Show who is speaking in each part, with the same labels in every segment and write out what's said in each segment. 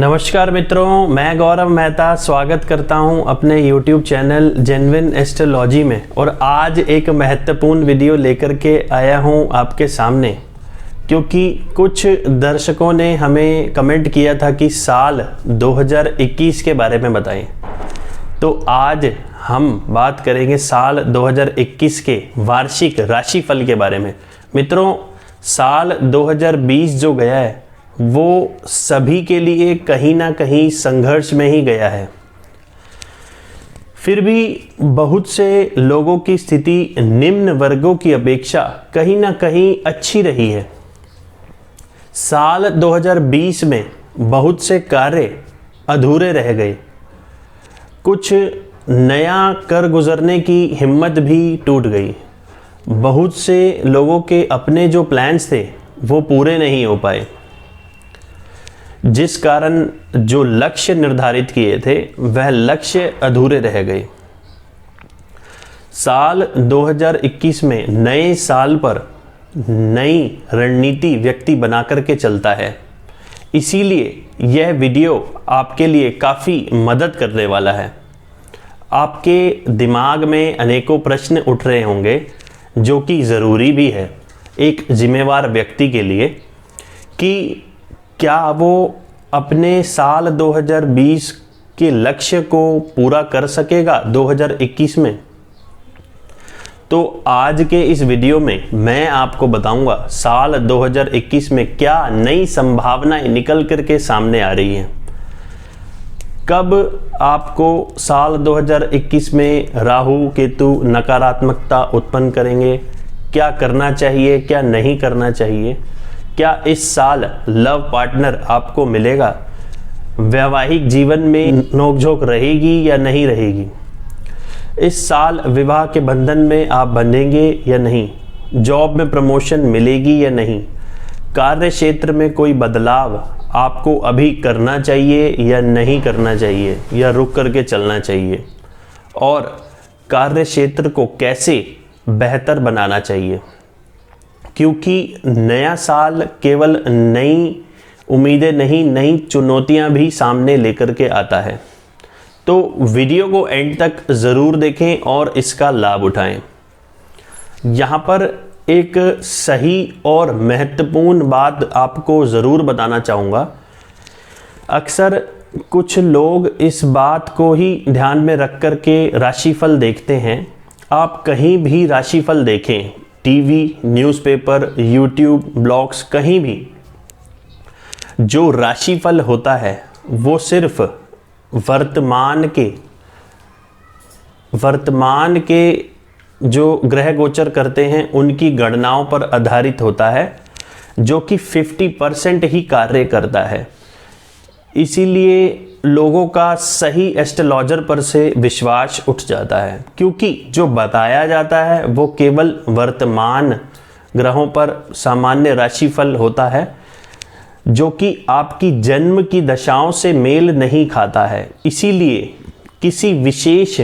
Speaker 1: नमस्कार मित्रों, मैं गौरव मेहता स्वागत करता हूं अपने YouTube चैनल जेन्युइन एस्ट्रोलॉजी में। और आज एक महत्वपूर्ण वीडियो लेकर के आया हूं आपके सामने, क्योंकि कुछ दर्शकों ने हमें कमेंट किया था कि साल 2021 के बारे में बताएं। तो आज हम बात करेंगे साल 2021 के वार्षिक राशिफल के बारे में। मित्रों, साल 2020 जो गया है वो सभी के लिए कहीं ना कहीं संघर्ष में ही गया है। फिर भी बहुत से लोगों की स्थिति निम्न वर्गों की अपेक्षा कहीं ना कहीं अच्छी रही है। साल 2020 में बहुत से कार्य अधूरे रह गए, कुछ नया कर गुजरने की हिम्मत भी टूट गई। बहुत से लोगों के अपने जो प्लान्स थे वो पूरे नहीं हो पाए, जिस कारण जो लक्ष्य निर्धारित किए थे वह लक्ष्य अधूरे रह गए। साल 2021 में नए साल पर नई रणनीति व्यक्ति बना करके चलता है। इसीलिए यह वीडियो आपके लिए काफ़ी मदद करने वाला है। आपके दिमाग में अनेकों प्रश्न उठ रहे होंगे, जो कि ज़रूरी भी है एक जिम्मेवार व्यक्ति के लिए, कि क्या वो अपने साल 2020 के लक्ष्य को पूरा कर सकेगा 2021 में। तो आज के इस वीडियो में मैं आपको बताऊंगा साल 2021 में क्या नई संभावनाएं निकल करके सामने आ रही हैं। कब आपको साल 2021 में राहु केतु नकारात्मकता उत्पन्न करेंगे, क्या करना चाहिए क्या नहीं करना चाहिए, क्या इस साल लव पार्टनर आपको मिलेगा, वैवाहिक जीवन में नोकझोंक रहेगी या नहीं रहेगी, इस साल विवाह के बंधन में आप बंधेंगे या नहीं, जॉब में प्रमोशन मिलेगी या नहीं, कार्य क्षेत्र में कोई बदलाव आपको अभी करना चाहिए या नहीं करना चाहिए, या रुक करके चलना चाहिए, और कार्य क्षेत्र को कैसे बेहतर बनाना चाहिए। क्योंकि नया साल केवल नई उम्मीदें नहीं, नई चुनौतियां भी सामने लेकर के आता है। तो वीडियो को एंड तक ज़रूर देखें और इसका लाभ उठाएं। यहाँ पर एक सही और महत्वपूर्ण बात आपको ज़रूर बताना चाहूँगा। अक्सर कुछ लोग इस बात को ही ध्यान में रख कर के राशिफल देखते हैं। आप कहीं भी राशिफल देखें, टीवी, न्यूज़पेपर, यूट्यूब, ब्लॉग्स, कहीं भी जो राशिफल होता है वो सिर्फ वर्तमान के जो ग्रह गोचर करते हैं उनकी गणनाओं पर आधारित होता है, जो कि 50% ही कार्य करता है। इसीलिए लोगों का सही एस्ट्रोलॉजर पर से विश्वास उठ जाता है, क्योंकि जो बताया जाता है वो केवल वर्तमान ग्रहों पर सामान्य राशिफल होता है, जो कि आपकी जन्म की दशाओं से मेल नहीं खाता है। इसीलिए किसी विशेष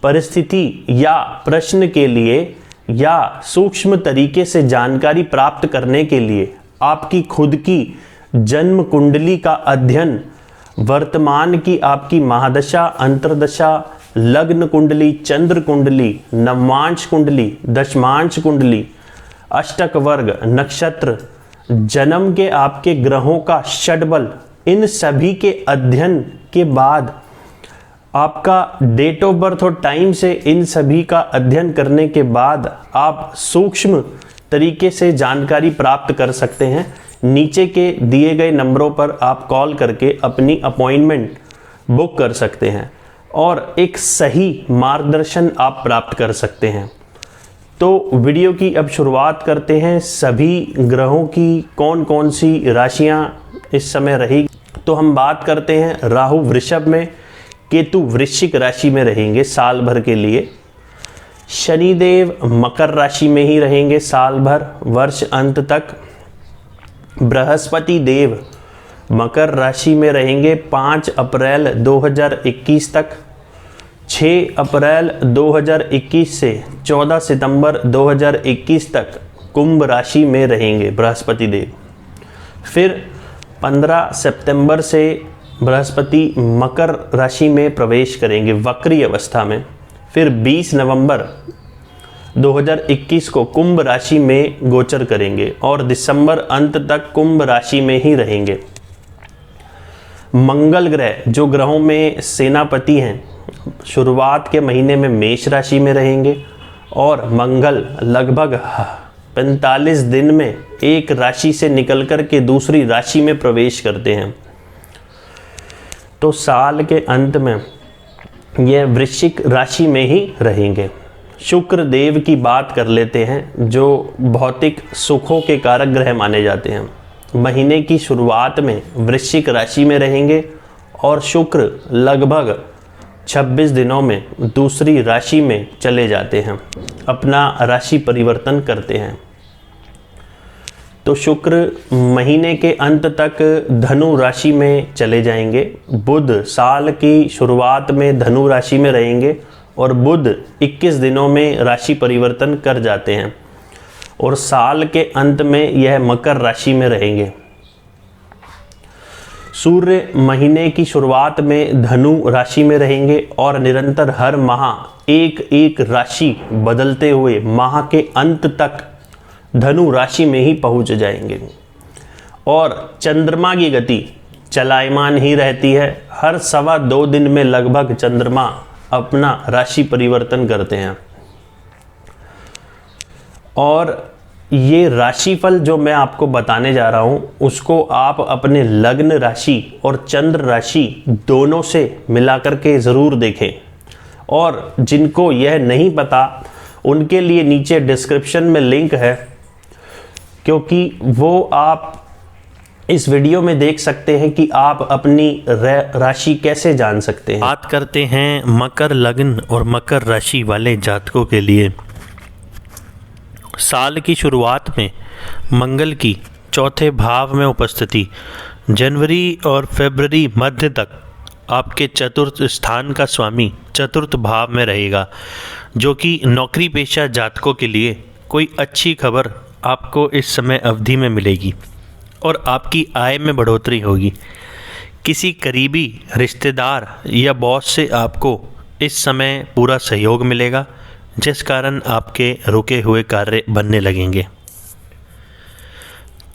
Speaker 1: परिस्थिति या प्रश्न के लिए या सूक्ष्म तरीके से जानकारी प्राप्त करने के लिए आपकी खुद की जन्म कुंडली का अध्ययन, वर्तमान की आपकी महादशा, अंतर्दशा, लग्न कुंडली, चंद्र कुंडली, नवांश कुंडली, दशमांश कुंडली, अष्टक वर्ग, नक्षत्र, जन्म के आपके ग्रहों का षटबल, इन सभी के अध्ययन के बाद आपका डेट ऑफ बर्थ और टाइम से इन सभी का अध्ययन करने के बाद आप सूक्ष्म तरीके से जानकारी प्राप्त कर सकते हैं। नीचे के दिए गए नंबरों पर आप कॉल करके अपनी अपॉइंटमेंट बुक कर सकते हैं और एक सही मार्गदर्शन आप प्राप्त कर सकते हैं। तो वीडियो की अब शुरुआत करते हैं। सभी ग्रहों की कौन कौन सी राशियां इस समय रहेगी, तो हम बात करते हैं राहु वृषभ में, केतु वृश्चिक राशि में रहेंगे साल भर के लिए। शनिदेव मकर राशि में ही रहेंगे साल भर, वर्ष अंत तक। बृहस्पति देव मकर राशि में रहेंगे 5 अप्रैल 2021 तक। 6 अप्रैल 2021 से 14 सितंबर 2021 तक कुंभ राशि में रहेंगे बृहस्पति देव। फिर 15 सितंबर से बृहस्पति मकर राशि में प्रवेश करेंगे वक्री अवस्था में। फिर 20 नवंबर 2021 को कुंभ राशि में गोचर करेंगे और दिसंबर अंत तक कुंभ राशि में ही रहेंगे। मंगल ग्रह जो ग्रहों में सेनापति हैं, शुरुआत के महीने में मेष राशि में रहेंगे और मंगल लगभग 45 दिन में एक राशि से निकल कर के दूसरी राशि में प्रवेश करते हैं। तो साल के अंत में यह वृश्चिक राशि में ही रहेंगे। शुक्र देव की बात कर लेते हैं जो भौतिक सुखों के कारक ग्रह माने जाते हैं। महीने की शुरुआत में वृश्चिक राशि में रहेंगे और शुक्र लगभग 26 दिनों में दूसरी राशि में चले जाते हैं, अपना राशि परिवर्तन करते हैं। तो शुक्र महीने के अंत तक धनु राशि में चले जाएंगे। बुध साल की शुरुआत में धनु राशि में रहेंगे और बुध 21 दिनों में राशि परिवर्तन कर जाते हैं और साल के अंत में यह मकर राशि में रहेंगे। सूर्य महीने की शुरुआत में धनु राशि में रहेंगे और निरंतर हर माह एक एक राशि बदलते हुए माह के अंत तक धनु राशि में ही पहुंच जाएंगे। और चंद्रमा की गति चलायमान ही रहती है। हर 2.25 दिन में लगभग चंद्रमा अपना राशि परिवर्तन करते हैं। और ये राशिफल जो मैं आपको बताने जा रहा हूँ उसको आप अपने लग्न राशि और चंद्र राशि दोनों से मिलाकर के ज़रूर देखें। और जिनको यह नहीं पता उनके लिए नीचे डिस्क्रिप्शन में लिंक है, क्योंकि वो आप इस वीडियो में देख सकते हैं कि आप अपनी राशि कैसे जान सकते हैं।
Speaker 2: बात करते हैं मकर लग्न और मकर राशि वाले जातकों के लिए। साल की शुरुआत में मंगल की चौथे भाव में उपस्थिति जनवरी और फरवरी मध्य तक आपके चतुर्थ स्थान का स्वामी चतुर्थ भाव में रहेगा, जो कि नौकरी पेशा जातकों के लिए कोई अच्छी खबर आपको इस समय अवधि में मिलेगी और आपकी आय में बढ़ोतरी होगी। किसी करीबी रिश्तेदार या बॉस से आपको इस समय पूरा सहयोग मिलेगा, जिस कारण आपके रुके हुए कार्य बनने लगेंगे।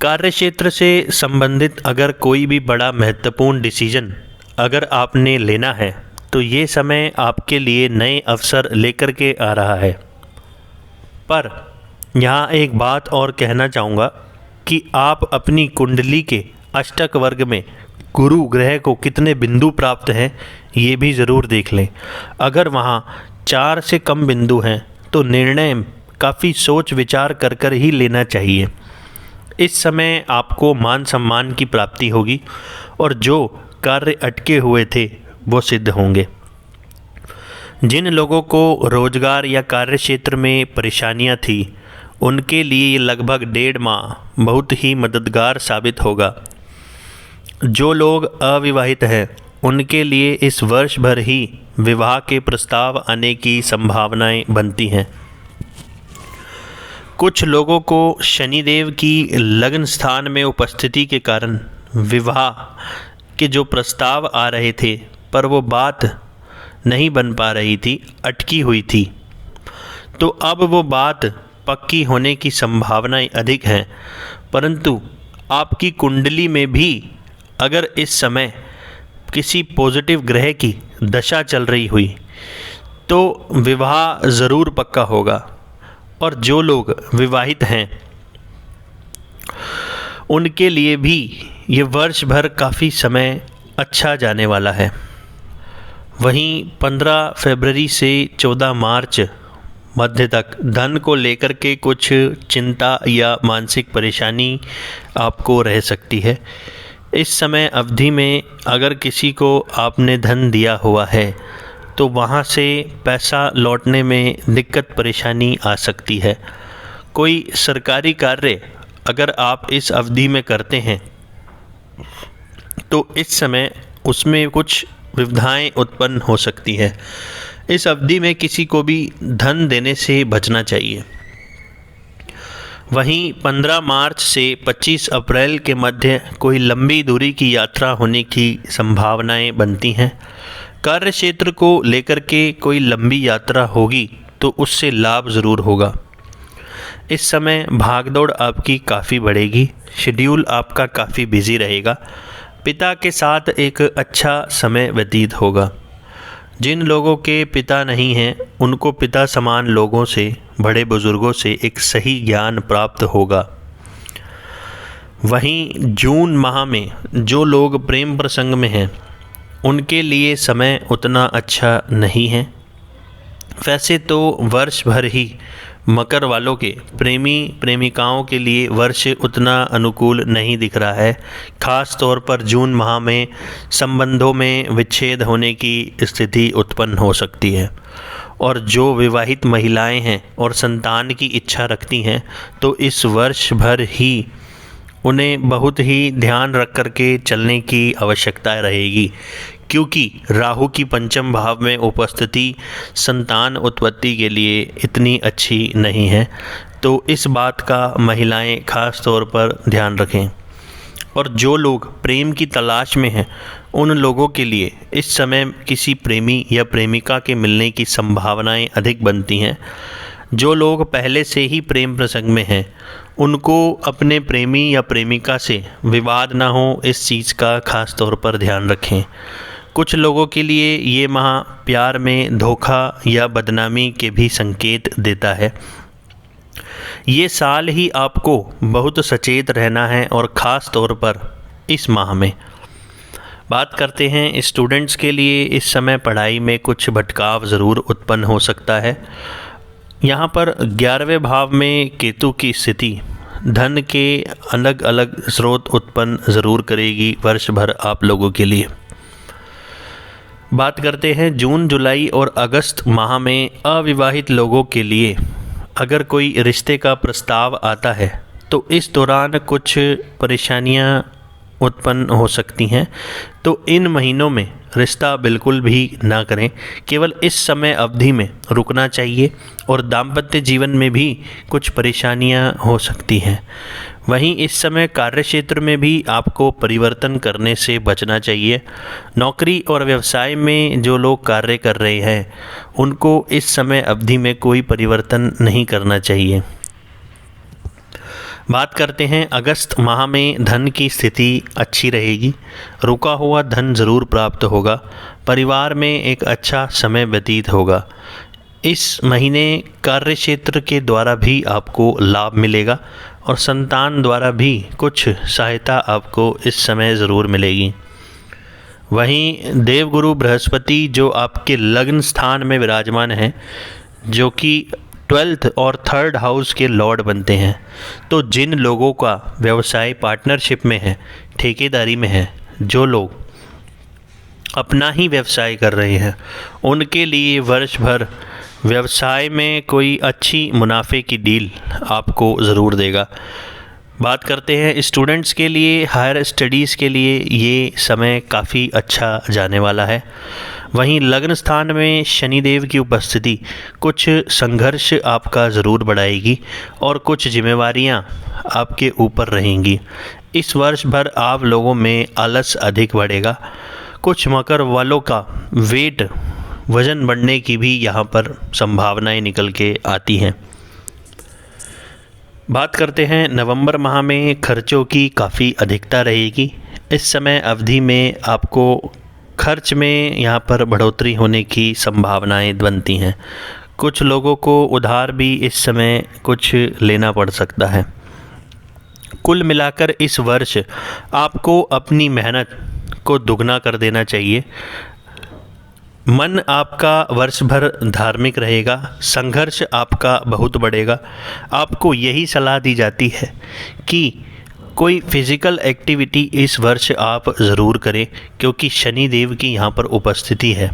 Speaker 2: कार्य क्षेत्र से संबंधित अगर कोई भी बड़ा महत्वपूर्ण डिसीजन अगर आपने लेना है तो ये समय आपके लिए नए अवसर लेकर के आ रहा है। पर यहाँ एक बात और कहना चाहूँगा कि आप अपनी कुंडली के अष्टक वर्ग में गुरु ग्रह को कितने बिंदु प्राप्त हैं ये भी ज़रूर देख लें। अगर वहाँ 4 से कम बिंदु हैं तो निर्णय काफ़ी सोच विचार कर कर ही लेना चाहिए। इस समय आपको मान सम्मान की प्राप्ति होगी और जो कार्य अटके हुए थे वो सिद्ध होंगे। जिन लोगों को रोजगार या कार्य क्षेत्र में परेशानियां थी उनके लिए लगभग 1.5 माह बहुत ही मददगार साबित होगा। जो लोग अविवाहित हैं उनके लिए इस वर्ष भर ही विवाह के प्रस्ताव आने की संभावनाएं बनती हैं। कुछ लोगों को शनिदेव की लग्न स्थान में उपस्थिति के कारण विवाह के जो प्रस्ताव आ रहे थे पर वो बात नहीं बन पा रही थी, अटकी हुई थी, तो अब वो बात पक्की होने की संभावनाएं अधिक हैं। परंतु आपकी कुंडली में भी अगर इस समय किसी पॉजिटिव ग्रह की दशा चल रही हुई तो विवाह ज़रूर पक्का होगा। और जो लोग विवाहित हैं उनके लिए भी ये वर्ष भर काफ़ी समय अच्छा जाने वाला है। वहीं 15 फरवरी से 14 मार्च मध्य तक धन को लेकर के कुछ चिंता या मानसिक परेशानी आपको रह सकती है। इस समय अवधि में अगर किसी को आपने धन दिया हुआ है तो वहाँ से पैसा लौटने में दिक्कत परेशानी आ सकती है। कोई सरकारी कार्य अगर आप इस अवधि में करते हैं तो इस समय उसमें कुछ विविधाएं उत्पन्न हो सकती है। इस अवधि में किसी को भी धन देने से बचना चाहिए। वहीं 15 मार्च से 25 अप्रैल के मध्य कोई लंबी दूरी की यात्रा होने की संभावनाएं बनती हैं। कार्य क्षेत्र को लेकर के कोई लंबी यात्रा होगी तो उससे लाभ ज़रूर होगा। इस समय भागदौड़ आपकी काफ़ी बढ़ेगी, शेड्यूल आपका काफ़ी बिजी रहेगा। पिता के साथ एक अच्छा समय व्यतीत होगा। जिन लोगों के पिता नहीं हैं उनको पिता समान लोगों से, बड़े बुजुर्गों से एक सही ज्ञान प्राप्त होगा। वहीं जून माह में जो लोग प्रेम प्रसंग में हैं उनके लिए समय उतना अच्छा नहीं है। वैसे तो वर्ष भर ही मकर वालों के प्रेमी प्रेमिकाओं के लिए वर्ष उतना अनुकूल नहीं दिख रहा है। ख़ास तौर पर जून माह में संबंधों में विच्छेद होने की स्थिति उत्पन्न हो सकती है। और जो विवाहित महिलाएं हैं और संतान की इच्छा रखती हैं तो इस वर्ष भर ही उन्हें बहुत ही ध्यान रख कर के चलने की आवश्यकता रहेगी, क्योंकि राहु की पंचम भाव में उपस्थिति संतान उत्पत्ति के लिए इतनी अच्छी नहीं है। तो इस बात का महिलाएं खास तौर पर ध्यान रखें। और जो लोग प्रेम की तलाश में हैं उन लोगों के लिए इस समय किसी प्रेमी या प्रेमिका के मिलने की संभावनाएं अधिक बनती हैं। जो लोग पहले से ही प्रेम प्रसंग में हैं उनको अपने प्रेमी या प्रेमिका से विवाद ना हो, इस चीज़ का खास तौर पर ध्यान रखें। कुछ लोगों के लिए ये माह प्यार में धोखा या बदनामी के भी संकेत देता है। ये साल ही आपको बहुत सचेत रहना है और ख़ास तौर पर इस माह में। बात करते हैं स्टूडेंट्स के लिए, इस समय पढ़ाई में कुछ भटकाव ज़रूर उत्पन्न हो सकता है। यहाँ पर 11वें भाव में केतु की स्थिति धन के अलग अलग स्रोत उत्पन्न ज़रूर करेगी वर्ष भर आप लोगों के लिए। बात करते हैं जून, जुलाई और अगस्त माह में अविवाहित लोगों के लिए अगर कोई रिश्ते का प्रस्ताव आता है तो इस दौरान कुछ परेशानियां उत्पन्न हो सकती हैं। तो इन महीनों में रिश्ता बिल्कुल भी ना करें, केवल इस समय अवधि में रुकना चाहिए। और दाम्पत्य जीवन में भी कुछ परेशानियां हो सकती हैं। वहीं इस समय कार्य क्षेत्र में भी आपको परिवर्तन करने से बचना चाहिए। नौकरी और व्यवसाय में जो लोग कार्य कर रहे हैं उनको इस समय अवधि में कोई परिवर्तन नहीं करना चाहिए। बात करते हैं अगस्त माह में धन की स्थिति अच्छी रहेगी, रुका हुआ धन ज़रूर प्राप्त होगा। परिवार में एक अच्छा समय व्यतीत होगा। इस महीने कार्य क्षेत्र के द्वारा भी आपको लाभ मिलेगा और संतान द्वारा भी कुछ सहायता आपको इस समय ज़रूर मिलेगी। वहीं देवगुरु बृहस्पति जो आपके लग्न स्थान में विराजमान हैं, जो कि 12th और 3rd हाउस के लॉर्ड बनते हैं, तो जिन लोगों का व्यवसाय पार्टनरशिप में है, ठेकेदारी में है, जो लोग अपना ही व्यवसाय कर रहे हैं, उनके लिए वर्ष भर व्यवसाय में कोई अच्छी मुनाफे की डील आपको ज़रूर देगा। बात करते हैं स्टूडेंट्स के लिए, हायर स्टडीज़ के लिए ये समय काफ़ी अच्छा जाने वाला है। वहीं लग्न स्थान में शनिदेव की उपस्थिति कुछ संघर्ष आपका ज़रूर बढ़ाएगी और कुछ जिम्मेवारियां आपके ऊपर रहेंगी। इस वर्ष भर आप लोगों में आलस अधिक बढ़ेगा। कुछ मकर वालों का वज़न बढ़ने की भी यहाँ पर संभावनाएं निकल के आती हैं। बात करते हैं नवंबर माह में खर्चों की काफ़ी अधिकता रहेगी। इस समय अवधि में आपको खर्च में यहाँ पर बढ़ोतरी होने की संभावनाएं बनती हैं। कुछ लोगों को उधार भी इस समय कुछ लेना पड़ सकता है। कुल मिलाकर इस वर्ष आपको अपनी मेहनत को दुगना कर देना चाहिए। मन आपका वर्ष भर धार्मिक रहेगा, संघर्ष आपका बहुत बढ़ेगा। आपको यही सलाह दी जाती है कि कोई फिज़िकल एक्टिविटी इस वर्ष आप ज़रूर करें, क्योंकि शनि देव की यहाँ पर उपस्थिति है,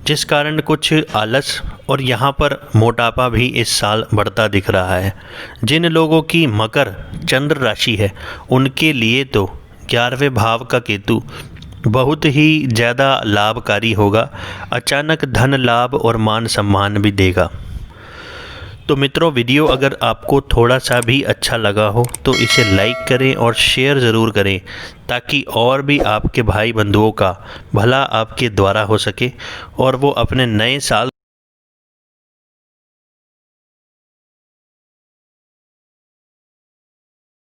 Speaker 2: जिस कारण कुछ आलस और यहाँ पर मोटापा भी इस साल बढ़ता दिख रहा है। जिन लोगों की मकर चंद्र राशि है उनके लिए तो 11वें भाव का केतु बहुत ही ज़्यादा लाभकारी होगा। अचानक धन लाभ और मान सम्मान भी देगा। तो मित्रों, वीडियो अगर आपको थोड़ा सा भी अच्छा लगा हो तो इसे लाइक करें और शेयर ज़रूर करें, ताकि और भी आपके भाई बंधुओं का भला आपके द्वारा हो सके और वो अपने नए साल